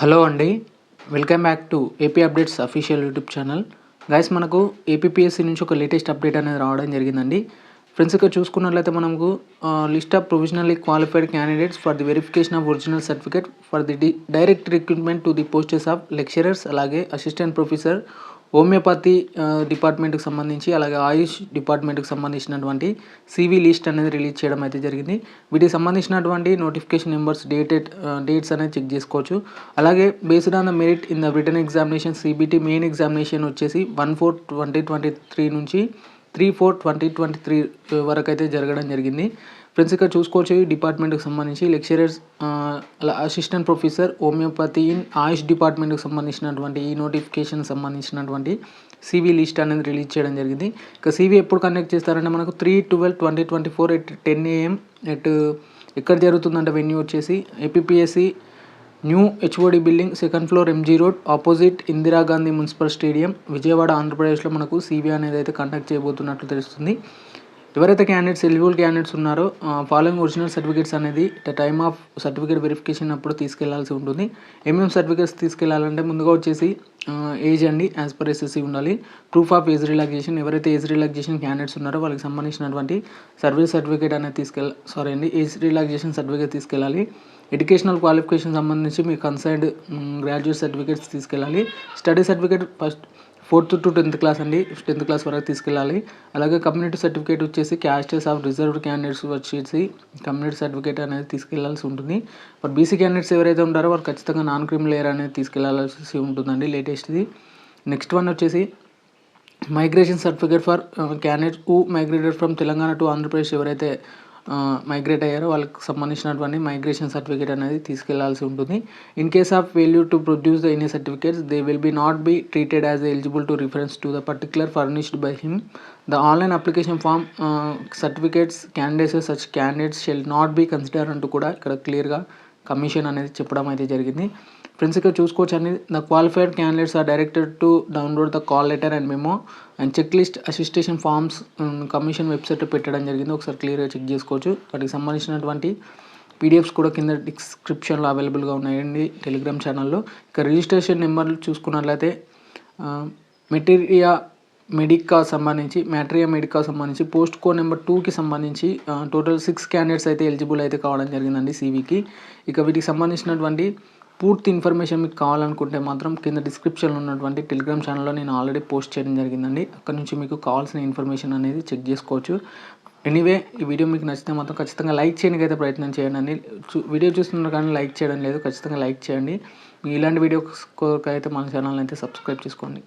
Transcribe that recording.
Hello అండి, welcome back to AP updates official YouTube channel. Guys, మనకు APPSC నుంచి ఒక లేటెస్ట్ అప్డేట్ అనేది రావడం జరిగిందండి. ఫ్రెండ్స్, ఇక్కడ చూసుకున్నట్లయితే మనకు list of provisionally qualified candidates for the verification of original certificate for the direct recruitment to the posts of lecturers, అలాగే అసిస్టెంట్ ప్రొఫెసర్, హోమియోపతి డిపార్ట్మెంట్కి సంబంధించి, అలాగే ఆయుష్ డిపార్ట్మెంట్కి సంబంధించినటువంటి సివి లిస్ట్ అనేది రిలీజ్ చేయడం అయితే జరిగింది. వీటికి సంబంధించినటువంటి నోటిఫికేషన్ నెంబర్స్, డేట్స్ అనేది చెక్ చేసుకోవచ్చు. అలాగే based on the merit in the written examination CBT main examination వచ్చేసి 1/4/2023 నుంచి 3/4/2023 వరకు అయితే జరగడం జరిగింది. ఫ్రెండ్స్, ఇక్కడ చూసుకోవచ్చు ఈ డిపార్ట్మెంట్కి సంబంధించి lecturers, assistant professor, homeopathy in Ayush డిపార్ట్మెంట్కి సంబంధించినటువంటి ఈ నోటిఫికేషన్ సంబంధించినటువంటి సివి లిస్ట్ అనేది రిలీజ్ చేయడం జరిగింది. ఇక సివి ఎప్పుడు కండక్ట్ చేస్తారంటే మనకు 3/12/2024 at 10 AM ఎక్కడ జరుగుతుందంటే వెన్యూ వచ్చేసి APPSC new HOD building, second floor, MG road, opposite Indira Gandhi municipal stadium, Vijayawada, ఆంధ్రప్రదేశ్లో మనకు సివి అనేది అయితే కండక్ట్ చేయబోతున్నట్లు తెలుస్తుంది. ఎవరైతే ఎలిజిబుల్ క్యాండిడేట్స్ ఉన్నారో ఫాలోయింగ్ ఒరిజినల్ సర్టిఫికేట్స్ అనేది టైమ్ ఆఫ్ సర్టిఫికేట్ వెరిఫికేషన్ అప్పుడు తీసుకెళ్లాల్సి ఉంటుంది. ఏమేమి సర్టిఫికేట్స్ తీసుకెళ్లాలంటే ముందుగా వచ్చేసి ఏజ్ అండి, యాజ్ పర్ ఎస్ఎస్సి ఉండాలి. ప్రూఫ్ ఆఫ్ ఏజ్ రిలాక్సేషన్, ఎవరైతే ఏజ్ రిలాక్సేషన్ క్యాండిడేట్స్ ఉన్నారో వాళ్ళకి సంబంధించినటువంటి సర్వీస్ సర్టిఫికేట్ అనేది ఏజ్ రిలాక్సేషన్ సర్టిఫికేట్ తీసుకెళ్ళాలి. ఎడ్యుకేషనల్ క్వాలిఫికేషన్ సంబంధించి మీ కన్సర్న్డ్ గ్రాడ్యుయేట్ సర్టిఫికేట్స్ తీసుకెళ్ళాలి. Study certificate first 4th to 10th class అండి, 10th క్లాస్ వరకు తీసుకెళ్ళాలి. అలాగే కమ్యూనిటీ సర్టిఫికేట్ వచ్చేసి క్యాస్టెస్ ఆఫ్ రిజర్వ్డ్ క్యాండిడేట్స్ వచ్చేసి కమ్యూనిటీ సర్టిఫికేట్ అనేది తీసుకెళ్లాల్సి ఉంటుంది. బట్ బీసీ క్యాండిడేట్స్ ఎవరైతే ఉంటారో వారు ఖచ్చితంగా నాన్ క్రిమినల్ లేయర్ అనేది తీసుకెళ్లాల్సి ఉంటుందండి, లేటెస్ట్ది. నెక్స్ట్ వన్ వచ్చేసి migration certificate for candidates who migrated from Telangana to Andhra Pradesh, ఎవరైతే మైగ్రేట్ అయ్యారో వాళ్ళకి సంబంధించినటువంటి మైగ్రేషన్ సర్టిఫికేట్ అనేది తీసుకెళ్లాల్సి ఉంటుంది. In case of failure to produce the any certificates they will be not be treated as eligible to reference to the particular furnished by him. The online application form certificates candidates such candidates shall not be consider అంటూ కూడా ఇక్కడ క్లియర్గా commission అనేది చెప్పడం అయితే జరిగింది. Friends, ఇక్కడ చూసుకోవచ్చు అండి, the qualified candidates are directed to download the call letter and memo and check list attestation forms commission website పెట్టడం జరిగింది. ఒకసారి క్లియర్గా చెక్ చేసుకోవచ్చు. వాటికి సంబంధించినటువంటి పీడిఎఫ్స్ కూడా కింద డిస్క్రిప్షన్లో అవైలబుల్గా ఉన్నాయండి టెలిగ్రామ్ ఛానల్లో. ఇక రిజిస్ట్రేషన్ నెంబర్లు చూసుకున్నట్లయితే మ్యాట్రియా మెడికా సంబంధించి పోస్ట్ కోడ్ నెంబర్ 2కి సంబంధించి టోటల్ 6 క్యాండిడేట్స్ అయితే ఎలిజిబుల్ అయితే కావడం జరిగిందండి సివికి. ఇక వీటికి సంబంధించినటువంటి పూర్తి ఇన్ఫర్మేషన్ మీకు కావాలనుకుంటే మాత్రం కింద డిస్క్రిప్షన్లో ఉన్నటువంటి టెలిగ్రామ్ ఛానల్లో నేను ఆల్రెడీ పోస్ట్ చేయడం జరిగిందండి. అక్కడ నుంచి మీకు కావాల్సిన ఇన్ఫర్మేషన్ అనేది చెక్ చేసుకోవచ్చు. ఎనీవే, ఈ వీడియో మీకు నచ్చితే మాత్రం ఖచ్చితంగా లైక్ చేయడానికి అయితే ప్రయత్నం చేయండి అండి. వీడియో చూస్తున్నారు కానీ లైక్ చేయడం లేదు, ఖచ్చితంగా లైక్ చేయండి. ఇలాంటి వీడియోస్ అయితే మన ఛానల్ అయితే సబ్స్క్రైబ్ చేసుకోండి.